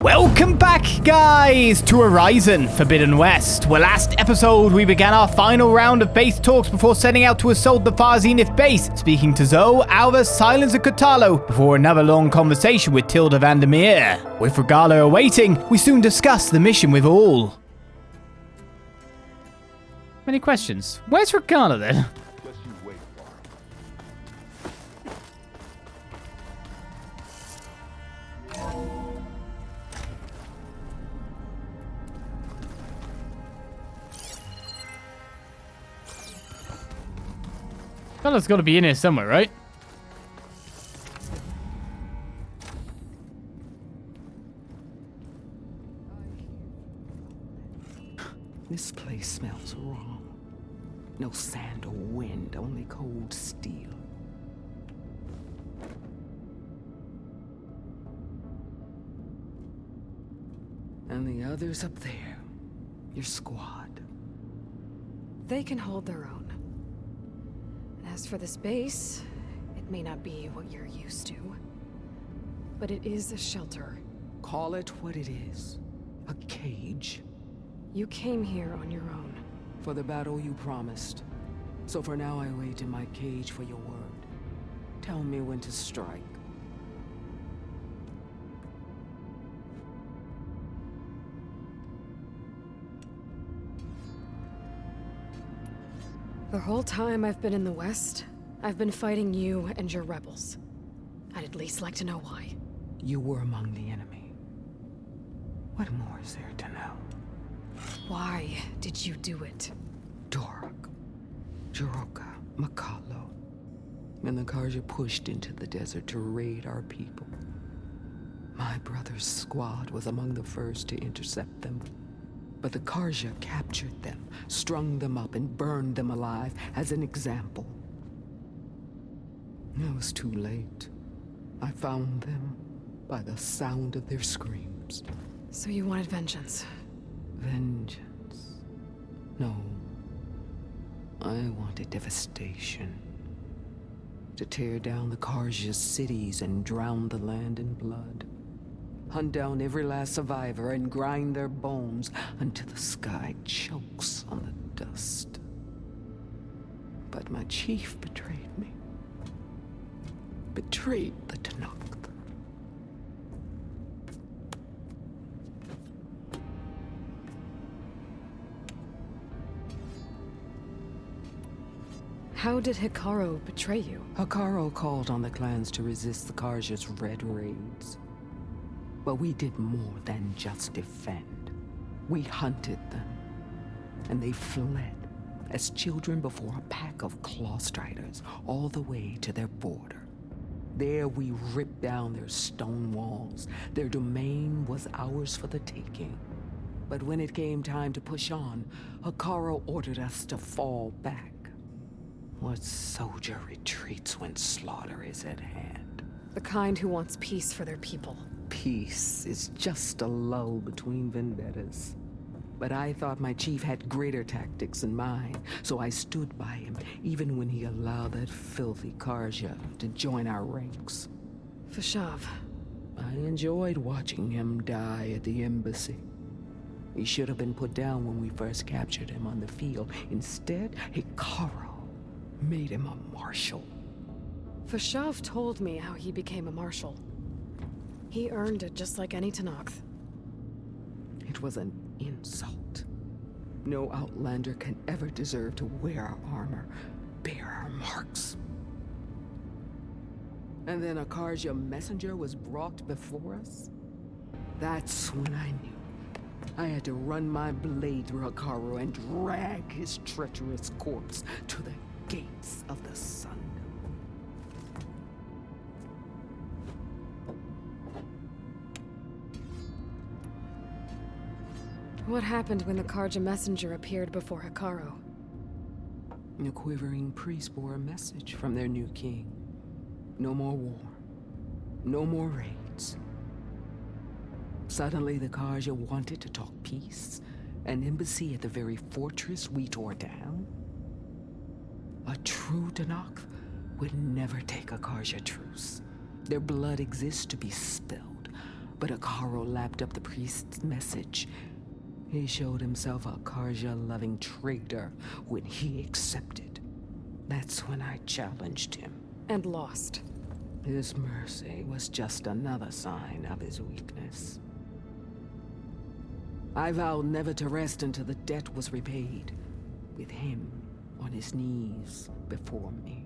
Welcome back, guys, to Horizon Forbidden West, where last episode we began our final round of base talks before setting out to assault the Far Zenith Base, speaking to Zoe, Alva, Silence, and Kotalo, before another long conversation with Tilda Vandermeer. With Regalla awaiting, we soon discuss the mission with all. Many questions. Where's Regalla then? Regalla's got to be in here somewhere, right? This place smells wrong. No sand or wind, only cold steel. And the others up there, your squad. They can hold their own. As for this base, it may not be what you're used to, but it is a shelter. Call it what it is. A cage. You came here on your own. For the battle you promised. So for now I wait in my cage for your word. Tell me when to strike. The whole time I've been in the West, I've been fighting you and your rebels. I'd at least like to know why. You were among the enemy. What more is there to know? Why did you do it? Dork, Jiroka, Makalo, and the Karja pushed into the desert to raid our people. My brother's squad was among the first to intercept them. But the Karja captured them, strung them up, and burned them alive as an example. It was too late. I found them by the sound of their screams. So you wanted vengeance? Vengeance? No. I wanted devastation. To tear down the Karja's cities and drown the land in blood. Hunt down every last survivor and grind their bones until the sky chokes on the dust. But my chief betrayed me. Betrayed the Tenakth. How did Hikaru betray you? Hikaru called on the clans to resist the Karja's red raids. But we did more than just defend. We hunted them, and they fled as children before a pack of claw striders all the way to their border. There we ripped down their stone walls. Their domain was ours for the taking. But when it came time to push on, Hikaru ordered us to fall back. What soldier retreats when slaughter is at hand? The kind who wants peace for their people. Peace is just a lull between vendettas. But I thought my chief had greater tactics in mind, so I stood by him, even when he allowed that filthy Karja to join our ranks. Fashav. I enjoyed watching him die at the embassy. He should have been put down when we first captured him on the field. Instead, Hikaru made him a marshal. Fashav told me how he became a marshal. He earned it just like any Tenakth. It was an insult. No Outlander can ever deserve to wear our armor, bear our marks. And then a Karja messenger was brought before us? That's when I knew. I had to run my blade through Hikaru and drag his treacherous corpse to the gates of the sun. What happened when the Karja messenger appeared before Hikaru? The quivering priests bore a message from their new king. No more war. No more raids. Suddenly the Karja wanted to talk peace. An embassy at the very fortress we tore down. A true Tenakth would never take a Karja truce. Their blood exists to be spilled. But Akaro lapped up the priest's message. He showed himself a Karja-loving traitor when he accepted. That's when I challenged him. And lost. His mercy was just another sign of his weakness. I vowed never to rest until the debt was repaid, with him on his knees before me.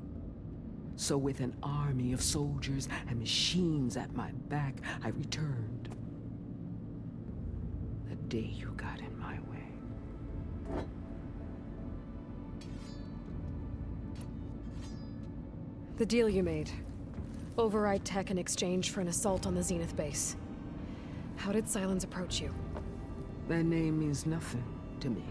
So with an army of soldiers and machines at my back, I returned. The day you got in my way. The deal you made. Override tech in exchange for an assault on the Zenith Base. How did Silence approach you? That name means nothing to me.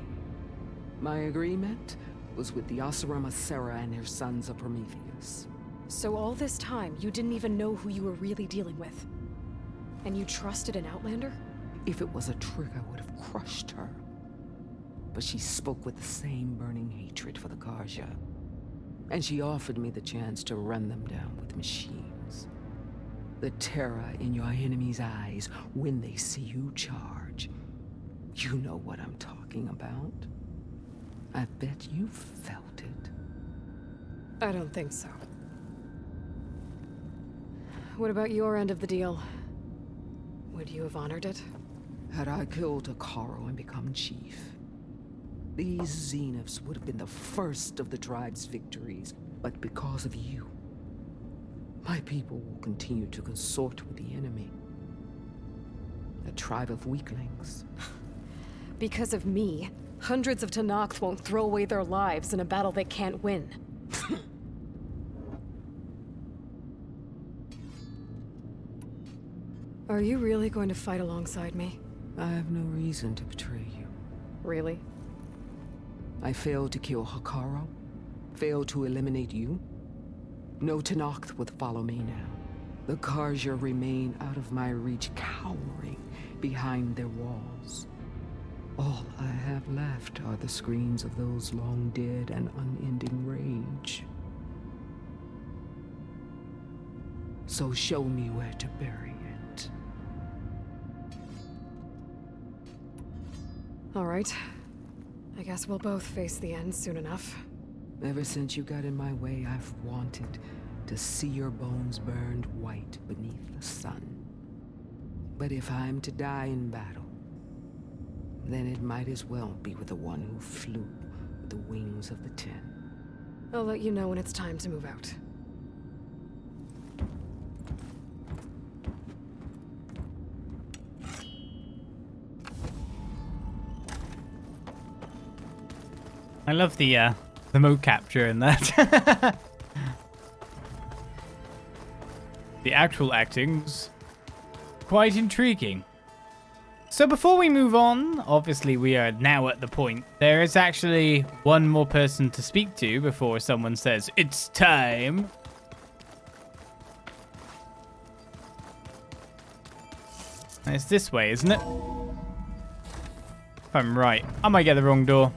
My agreement was with the Oseram Sera and their sons of Prometheus. So all this time, you didn't even know who you were really dealing with? And you trusted an Outlander? If it was a trick, I would have crushed her. But she spoke with the same burning hatred for the Karja. And she offered me the chance to run them down with machines. The terror in your enemy's eyes when they see you charge. You know what I'm talking about. I bet you felt it. I don't think so. What about your end of the deal? Would you have honored it? Had I killed Akaro and become chief, these Zeniths would have been the first of the tribe's victories. But because of you, my people will continue to consort with the enemy. A tribe of weaklings. Because of me, hundreds of Tenakth won't throw away their lives in a battle they can't win. Are you really going to fight alongside me? I have no reason to betray you. Really? I failed to kill Hakaro, failed to eliminate you. No Tenakth would follow me now. The Karja remain out of my reach, cowering behind their walls. All I have left are the screams of those long dead and unending rage. So show me where to bury it. All right. I guess we'll both face the end soon enough. Ever since you got in my way, I've wanted to see your bones burned white beneath the sun. But if I'm to die in battle, then it might as well be with the one who flew with the wings of the Ten. I'll let you know when it's time to move out. I love the mode capture in that. The actual acting's quite intriguing. So before we move on, obviously we are now at the point. There is actually one more person to speak to before someone says, it's time. And it's this way, isn't it? If I'm right. I might get the wrong door.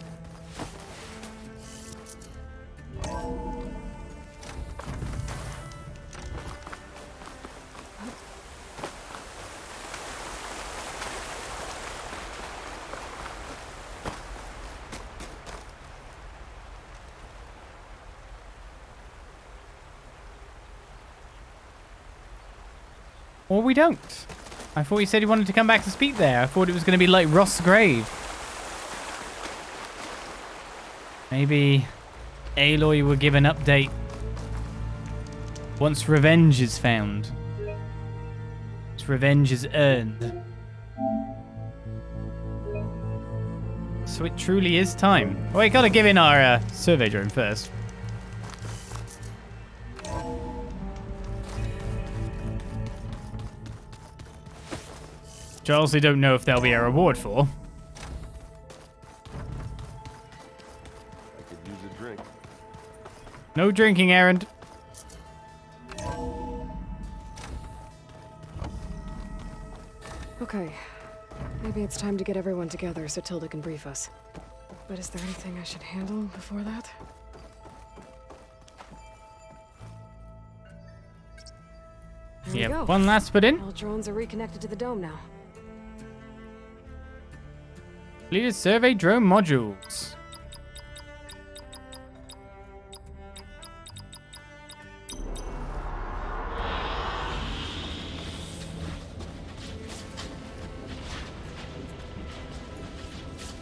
Or we don't. I thought he said he wanted to come back to speak there. I thought it was going to be like Ross' grave. Maybe Aloy will give an update once revenge is found. Once revenge is earned. So it truly is time. Well, we gotta give in our survey drone first. Which I also don't know if there'll be a reward for. I could use a drink. No drinking, errand. Okay. Maybe it's time to get everyone together so Tilda can brief us. But is there anything I should handle before that? we Yeah, go. one last put in. All drones are reconnected to the dome now. Completed survey drone modules.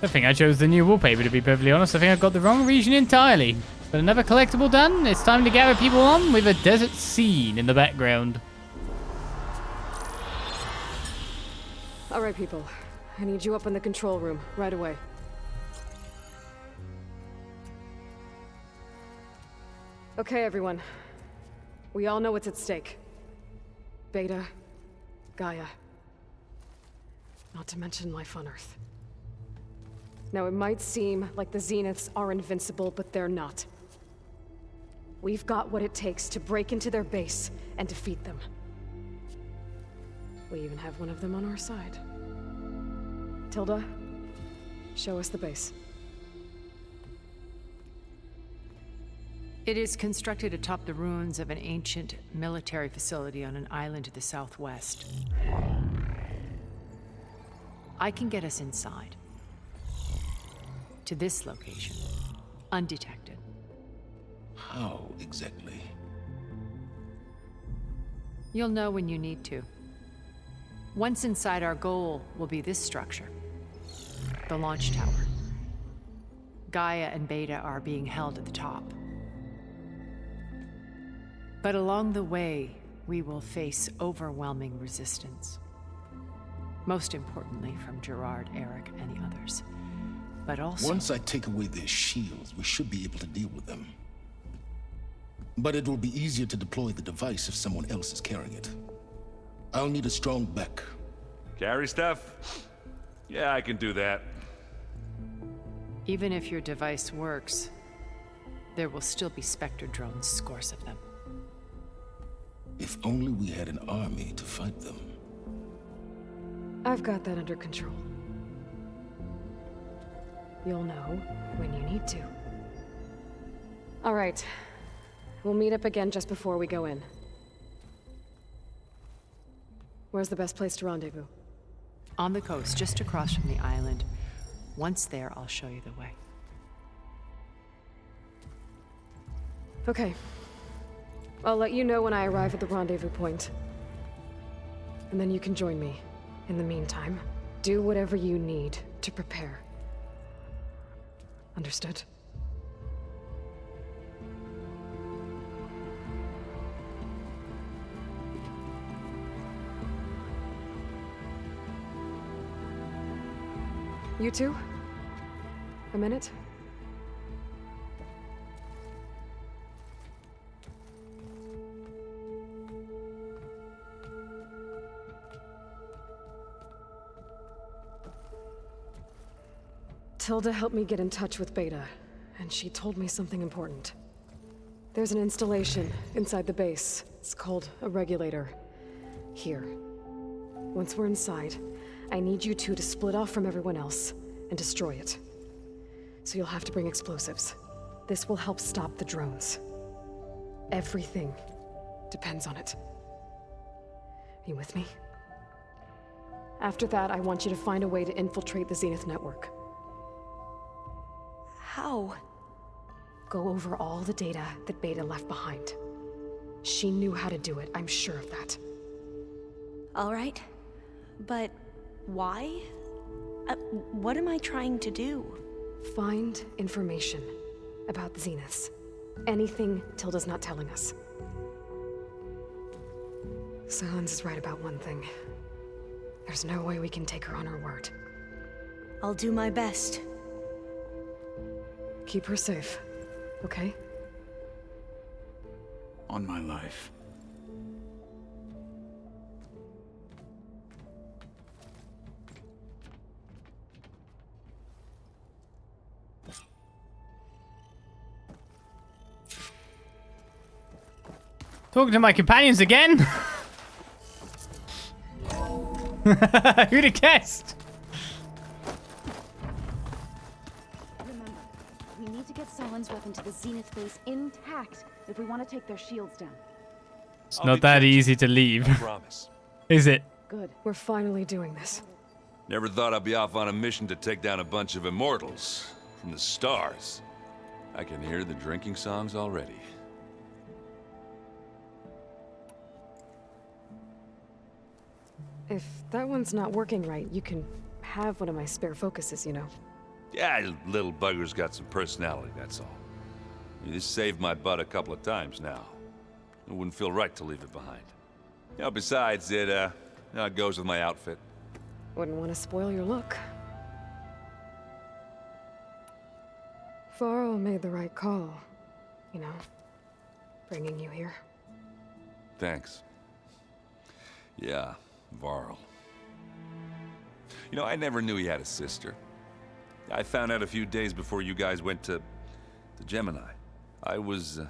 I think I chose the new wallpaper, to be perfectly honest. I think I got the wrong region entirely. But another collectible done. It's time to gather people on with a desert scene in the background. All right, people. I need you up in the control room right away. Okay, everyone. We all know what's at stake. Beta, Gaia. Not to mention life on Earth. Now, it might seem like the Zeniths are invincible, but they're not. We've got what it takes to break into their base and defeat them. We even have one of them on our side. Tilda, show us the base. It is constructed atop the ruins of an ancient military facility on an island to the southwest. I can get us inside. To this location, undetected. How exactly? You'll know when you need to. Once inside, our goal will be this structure. The launch tower. Gaia and Beta are being held at the top. But along the way, we will face overwhelming resistance. Most importantly, from Gerard, Eric, and the others. But also... Once I take away their shields, we should be able to deal with them. But it will be easier to deploy the device if someone else is carrying it. I'll need a strong back. Carry stuff? Yeah, I can do that. Even if your device works, there will still be Spectre drones, scores of them. If only we had an army to fight them. I've got that under control. You'll know when you need to. All right. We'll meet up again just before we go in. Where's the best place to rendezvous? On the coast, just across from the island. Once there, I'll show you the way. Okay. I'll let you know when I arrive at the rendezvous point. And then you can join me. In the meantime, do whatever you need to prepare. Understood? You two? A minute? Tilda helped me get in touch with Beta, and she told me something important. There's an installation inside the base. It's called a regulator. Here. Once we're inside, I need you two to split off from everyone else and destroy it. So you'll have to bring explosives. This will help stop the drones. Everything depends on it. Are you with me? After that, I want you to find a way to infiltrate the Zenith network. How? Go over all the data that Beta left behind. She knew how to do it, I'm sure of that. All right. But why? What am I trying to do? Find information about the Zeniths. Anything Tilda's not telling us. Silence is right about one thing. There's no way we can take her on her word. I'll do my best. Keep her safe, okay? On my life. Talking to my companions again. Who'd have guessed? Remember, we need to get Someone's weapon to the Zenith Base intact if we want to take their shields down. It's not that easy to leave, Promise. is it? Good. We're finally doing this. Never thought I'd be off on a mission to take down a bunch of immortals from the stars. I can hear the drinking songs already. If that one's not working right, you can have one of my spare focuses, you know. Yeah, little bugger's got some personality, that's all. This saved my butt a couple of times now. It wouldn't feel right to leave it behind. You know, besides, it goes with my outfit. Wouldn't want to spoil your look. Varl made the right call, you know, bringing you here. Thanks. Yeah, Varl. You know, I never knew he had a sister. I found out a few days before you guys went to Gemini. I was,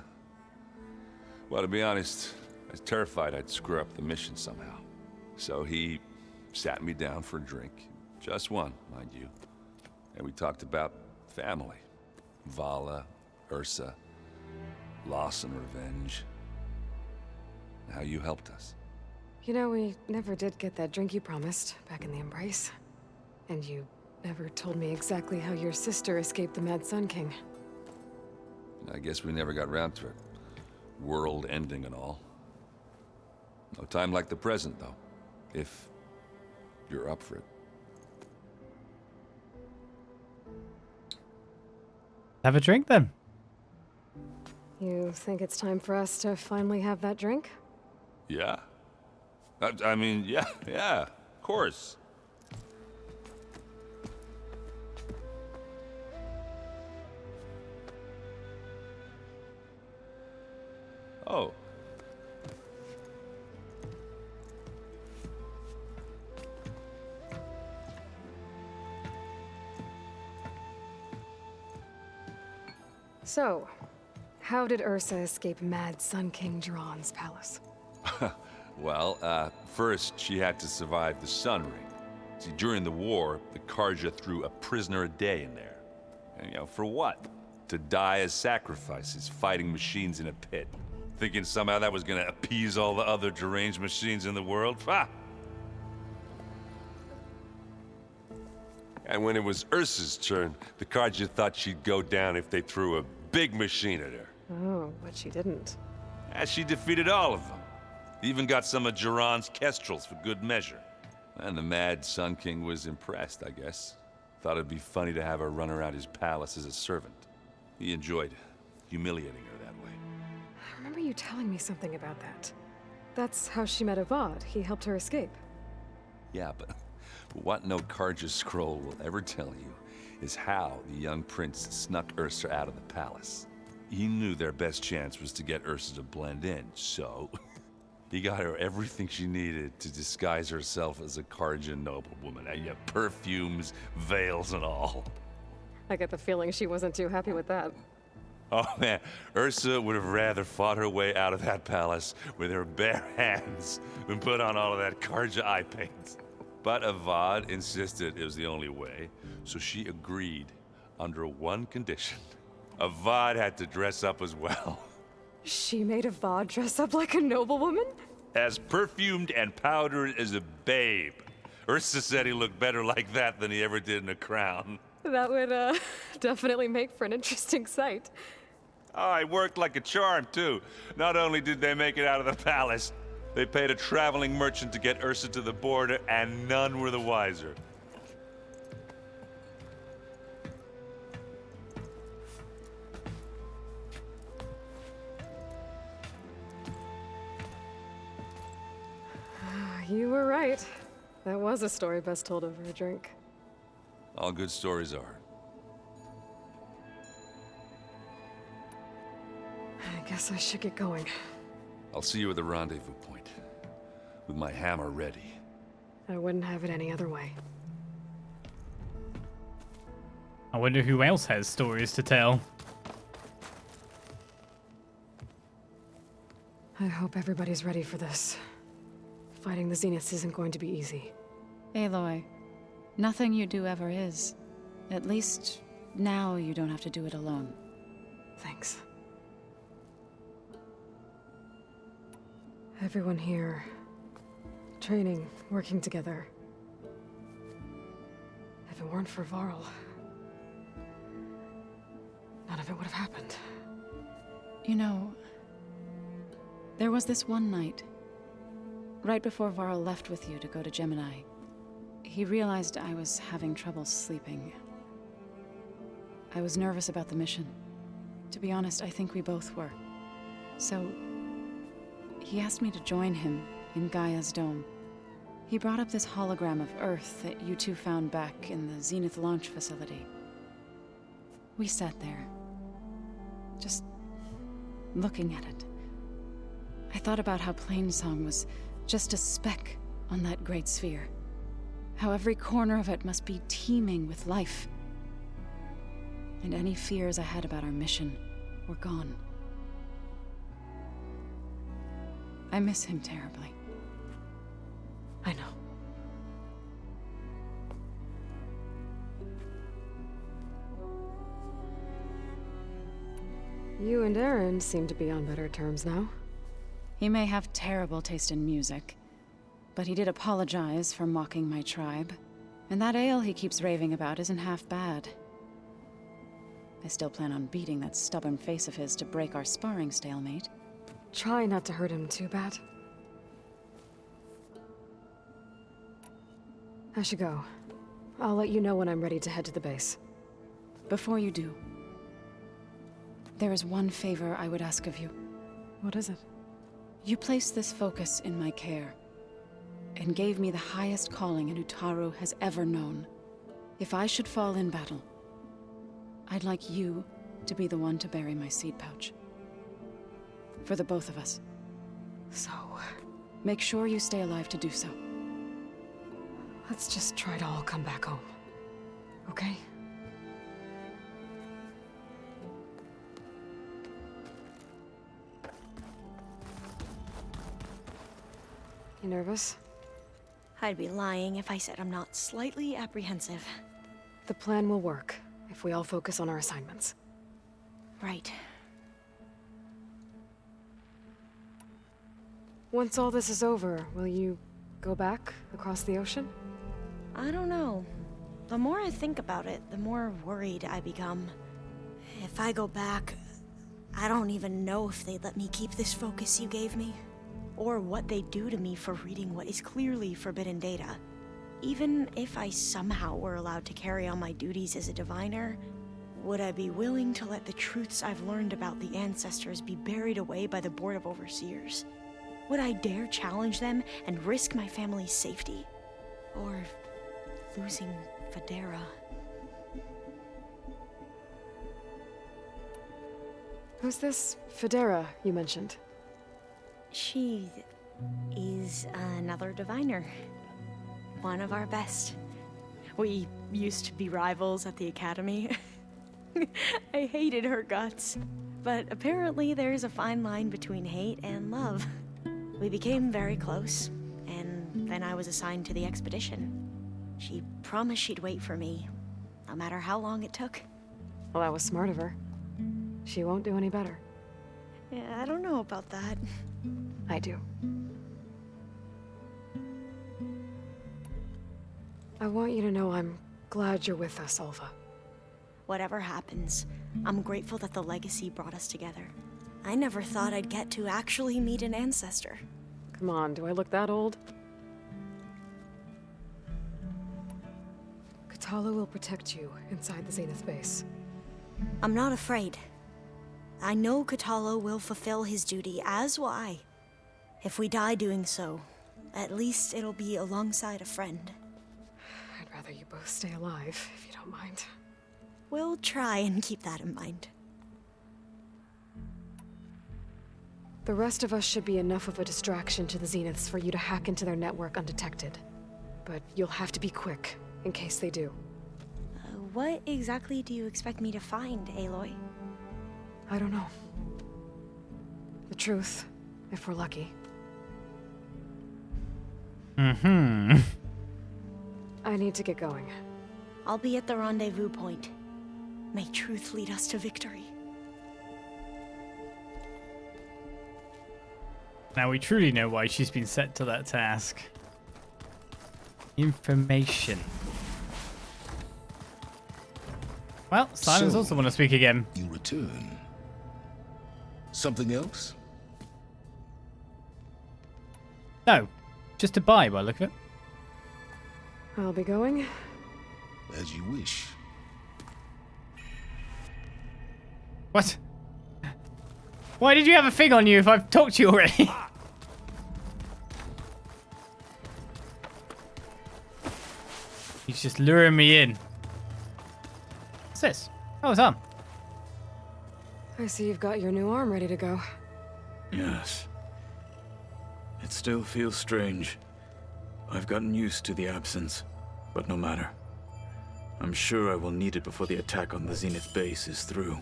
well, to be honest, I was terrified I'd screw up the mission somehow. So he sat me down for a drink. Just one, mind you. And we talked about family. Vala, Ursa, loss and revenge. How you helped us. You know, we never did get that drink you promised back in the Embrace. And you never told me exactly how your sister escaped the Mad Sun King. I guess we never got around to it. World ending and all. No time like the present, though. If you're up for it. Have a drink then. You think it's time for us to finally have that drink? Yeah. I mean, yeah, of course. Oh. So, how did Ursa escape Mad Sun King Jiran's palace? Well, first she had to survive the Sun Ring. See, during the war, the Karja threw a prisoner a day in there. And, you know, for what? To die as sacrifices, fighting machines in a pit. Thinking somehow that was gonna appease all the other deranged machines in the world? Ha! And when it was Ursa's turn, the Karja thought she'd go down if they threw a big machine at her. Oh, but she didn't. And she defeated all of them. Even got some of Jiran's kestrels for good measure. And the Mad Sun King was impressed, I guess. Thought it'd be funny to have her run around his palace as a servant. He enjoyed humiliating her that way. I remember you telling me something about that. That's how she met Avad. He helped her escape. Yeah, but what no Karja scroll will ever tell you is how the young prince snuck Ursa out of the palace. He knew their best chance was to get Ursa to blend in, so he got her everything she needed to disguise herself as a Karja noblewoman. And yeah, perfumes, veils, and all. I get the feeling she wasn't too happy with that. Oh man, Ursa would have rather fought her way out of that palace with her bare hands than put on all of that Karja eye paint. But Avad insisted it was the only way, so she agreed under one condition. Avad had to dress up as well. She made Avad dress up like a noblewoman? As perfumed and powdered as a babe. Ursa said he looked better like that than he ever did in a crown. That would, definitely make for an interesting sight. Oh, it worked like a charm, too. Not only did they make it out of the palace, they paid a traveling merchant to get Ursa to the border, and none were the wiser. You were right. That was a story best told over a drink. All good stories are. I guess I should get going. I'll see you at the rendezvous point, with my hammer ready. I wouldn't have it any other way. I wonder who else has stories to tell. I hope everybody's ready for this. Fighting the Zeniths isn't going to be easy. Aloy, nothing you do ever is. At least, now you don't have to do it alone. Thanks. Everyone here. Training, working together. If it weren't for Varl, none of it would have happened. You know, there was this one night, right before Varl left with you to go to Gemini. He realized I was having trouble sleeping. I was nervous about the mission. To be honest, I think we both were. So, he asked me to join him in Gaia's dome. He brought up this hologram of Earth that you two found back in the Zenith launch facility. We sat there, just looking at it. I thought about how Plainsong was just a speck on that great sphere. How every corner of it must be teeming with life. And any fears I had about our mission were gone. I miss him terribly. I know. You and Aaron seem to be on better terms now. He may have terrible taste in music, but he did apologize for mocking my tribe. And that ale he keeps raving about isn't half bad. I still plan on beating that stubborn face of his to break our sparring stalemate. Try not to hurt him too bad. I should go. I'll let you know when I'm ready to head to the base. Before you do, there is one favor I would ask of you. What is it? You placed this focus in my care, and gave me the highest calling an Utaru has ever known. If I should fall in battle, I'd like you to be the one to bury my seed pouch. For the both of us. So, make sure you stay alive to do so. let's just try to all come back home. Okay? You nervous? I'd be lying if I said I'm not slightly apprehensive. The plan will work if we all focus on our assignments. Right. Once all this is over, will you go back across the ocean? I don't know. The more I think about it, the more worried I become. If I go back, I don't even know if they'd let me keep this focus you gave me. Or what they'd do to me for reading what is clearly forbidden data. Even if I somehow were allowed to carry on my duties as a diviner, would I be willing to let the truths I've learned about the ancestors be buried away by the Board of Overseers? Would I dare challenge them and risk my family's safety? Or losing Federa? Who's this Federa you mentioned? She is another diviner. One of our best. We used to be rivals at the academy. I hated her guts. But apparently there's a fine line between hate and love. We became very close, and then I was assigned to the expedition. She promised she'd wait for me, no matter how long it took. Well, that was smart of her. She won't do any better. Yeah, I don't know about that. I do. I want you to know I'm glad you're with us, Alva. Whatever happens, I'm grateful that the legacy brought us together. I never thought I'd get to actually meet an ancestor. Come on, do I look that old? Katala will protect you inside the Zenith Base. I'm not afraid. I know Katala will fulfill his duty, as will I. If we die doing so, at least it'll be alongside a friend. I'd rather you both stay alive, if you don't mind. We'll try and keep that in mind. The rest of us should be enough of a distraction to the Zeniths for you to hack into their network undetected. But you'll have to be quick, in case they do. What exactly do you expect me to find, Aloy? I don't know. The truth, if we're lucky. Mm-hmm. I need to get going. I'll be at the rendezvous point. May truth lead us to victory. Now we truly know why she's been set to that task. Information. Well, Silence also want to speak again. You return. Something else? No, just to buy by the look of it. I'll be going. As you wish. What? Why did you have a thing on you if I've talked to you already? He's just luring me in. What's this? Oh, it's on. I see you've got your new arm ready to go. Yes. It still feels strange. I've gotten used to the absence, but no matter. I'm sure I will need it before the attack on the Zenith Base is through.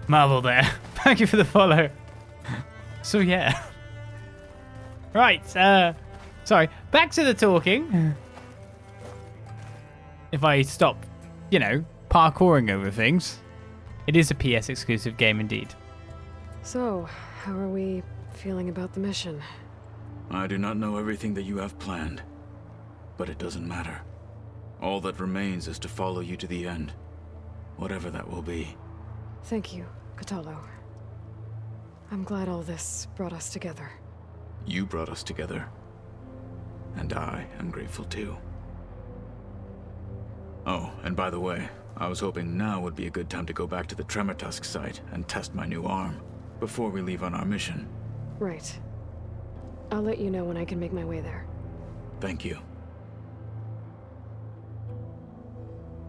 Marvel there. Thank you for the follow. So yeah. Right, sorry. Back to the talking. If I stop, you know, parkouring over things. It is a PS exclusive game indeed. So, how are we feeling about the mission? I do not know everything that you have planned, but it doesn't matter. All that remains is to follow you to the end, whatever that will be. Thank you, Katalo. I'm glad all this brought us together. You brought us together, and I am grateful too. Oh, and by the way, I was hoping now would be a good time to go back to the Tremortusk site and test my new arm, before we leave on our mission. Right. I'll let you know when I can make my way there. Thank you.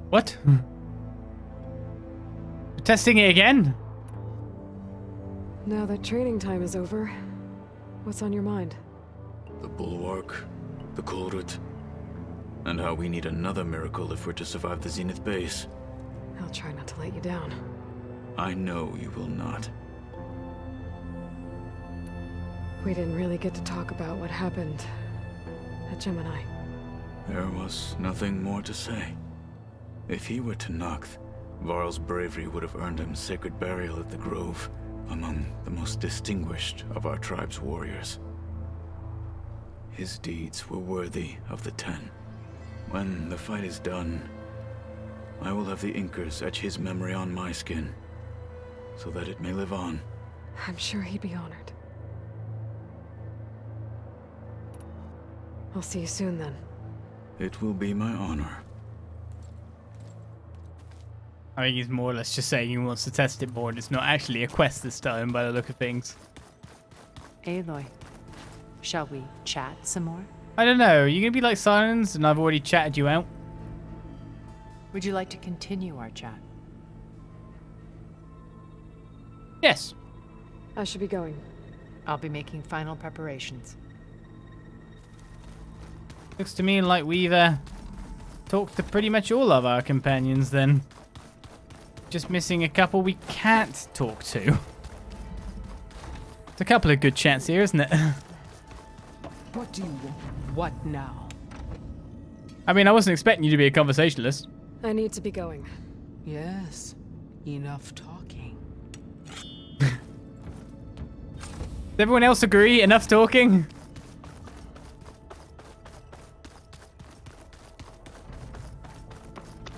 What? Testing it again? Now that training time is over, what's on your mind? The Bulwark, the Kulrut, and how we need another miracle if we're to survive the Zenith Base. I'll try not to let you down. I know you will not. We didn't really get to talk about what happened at Gemini. There was nothing more to say. If he were to Noct, Varl's bravery would have earned him sacred burial at the Grove, among the most distinguished of our tribe's warriors. His deeds were worthy of the Ten. When the fight is done, I will have the Inkers etch his memory on my skin, so that it may live on. I'm sure he'd be honored. I'll see you soon then. It will be my honor. I think he's more or less just saying he wants to test it more and it's not actually a quest this time by the look of things. Aloy, shall we chat some more? I don't know. You're going to be like Silence and I've already chatted you out? Would you like to continue our chat? Yes. I should be going. I'll be making final preparations. Looks to me like we've talked to pretty much all of our companions then. Just missing a couple we can't talk to. It's a couple of good chats here, isn't it? What do you want? What now? I mean, I wasn't expecting you to be a conversationalist. I need to be going. Yes, enough talking. Does everyone else agree? Enough talking?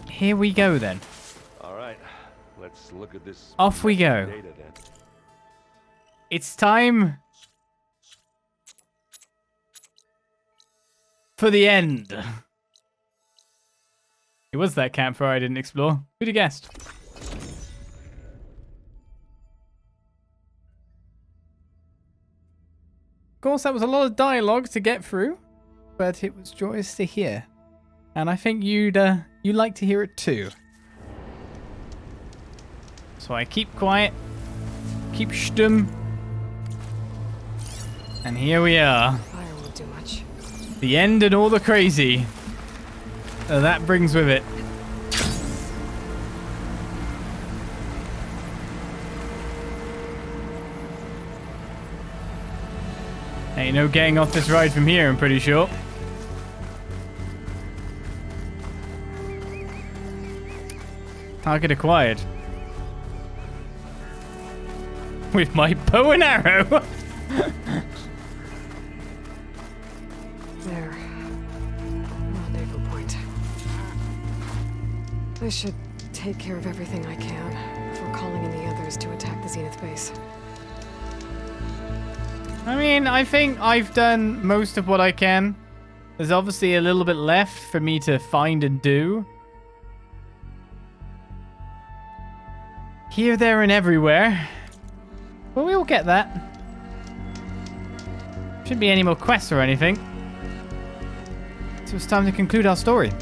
Here we go then. All right, let's look at this. Off we go. Data then. It's time for the end. It was that campfire I didn't explore. Who'd have guessed? Of course, that was a lot of dialogue to get through, but it was joyous to hear. And I think you'd like to hear it too. So I keep quiet, keep stum, and here we are. Fire won't do much. The end and all the crazy that brings with it. Ain't no getting off this ride from here, I'm pretty sure. Target acquired. with my bow and arrow. There. Rendezvous point. I should take care of everything I can before calling in the others to attack the Zenith base. I mean, I think I've done most of what I can. There's obviously a little bit left for me to find and do. Here, there, and everywhere. But we'll get that. Shouldn't be any more quests or anything. So it's time to conclude our story.